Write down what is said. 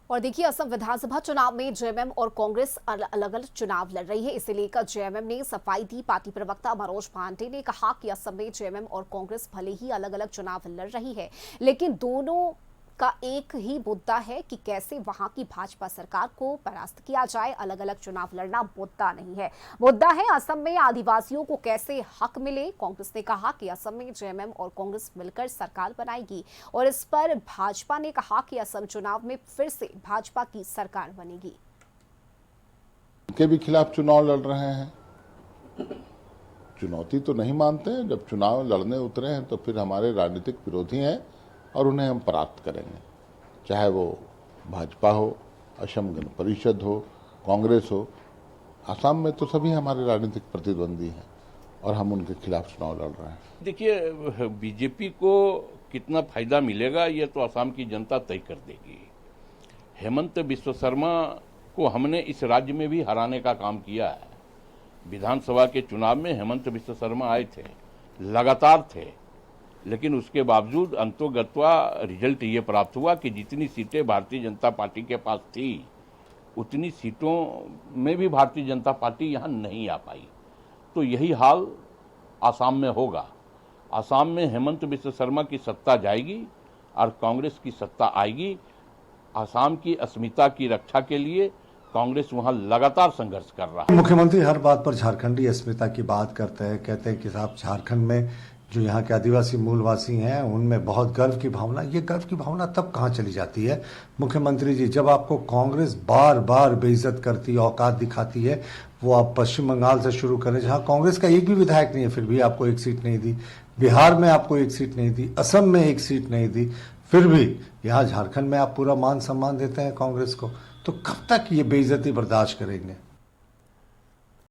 और देखिए, असम विधानसभा चुनाव में जेएमएम और कांग्रेस अलग अलग चुनाव लड़ रही है। इसे लेकर जेएमएम ने सफाई दी। पार्टी प्रवक्ता मनोज पांडे ने कहा कि असम में जेएमएम और कांग्रेस भले ही अलग अलग चुनाव लड़ रही है, लेकिन दोनों का एक ही मुद्दा है कि कैसे वहां की भाजपा सरकार को परास्त किया जाए। अलग अलग चुनाव लड़ना मुद्दा नहीं है, मुद्दा है असम में आदिवासियों को कैसे हक मिले। कांग्रेस ने कहा कि असम में जेएमएम और कांग्रेस मिलकर सरकार बनाएगी और इस पर भाजपा ने कहा कि असम चुनाव में फिर से भाजपा की सरकार बनेगी। उनके भी खिलाफ चुनाव लड़ रहे हैं, चुनौती तो नहीं मानते हैं। जब चुनाव लड़ने उतरे हैं तो फिर हमारे राजनीतिक विरोधी हैं और उन्हें हम परास्त करेंगे, चाहे वो भाजपा हो, असम गण परिषद हो, कांग्रेस हो। असम में तो सभी हमारे राजनीतिक प्रतिद्वंदी हैं और हम उनके खिलाफ चुनाव लड़ रहे हैं। देखिए, बीजेपी को कितना फायदा मिलेगा ये तो असम की जनता तय कर देगी। हेमंत बिस्व शर्मा को हमने इस राज्य में भी हराने का काम किया है। विधानसभा के चुनाव में हेमंत बिस्व शर्मा आए थे, लगातार थे, लेकिन उसके बावजूद अंतोगत्वा रिजल्ट ये प्राप्त हुआ कि जितनी सीटें भारतीय जनता पार्टी के पास थी उतनी सीटों में भी भारतीय जनता पार्टी यहाँ नहीं आ पाई। तो यही हाल आसाम में होगा। आसाम में हेमंत बिस्व शर्मा की सत्ता जाएगी और कांग्रेस की सत्ता आएगी। आसाम की अस्मिता की रक्षा के लिए कांग्रेस वहां लगातार संघर्ष कर रहा है। मुख्यमंत्री हर बात पर झारखंडी अस्मिता की बात करते हैं, कहते हैं कि साहब झारखंड में जो यहाँ के आदिवासी मूलवासी हैं उनमें बहुत गर्व की भावना। ये गर्व की भावना तब कहाँ चली जाती है मुख्यमंत्री जी, जब आपको कांग्रेस बार बार बेइज्जत करती, औकात दिखाती है। वो आप पश्चिम बंगाल से शुरू करें जहाँ कांग्रेस का एक भी विधायक नहीं है, फिर भी आपको एक सीट नहीं दी। बिहार में आपको एक सीट नहीं दी, असम में एक सीट नहीं दी, फिर भी यहाँ झारखंड में आप पूरा मान सम्मान देते हैं कांग्रेस को। तो कब तक ये बेइज्जती बर्दाश्त करेंगे?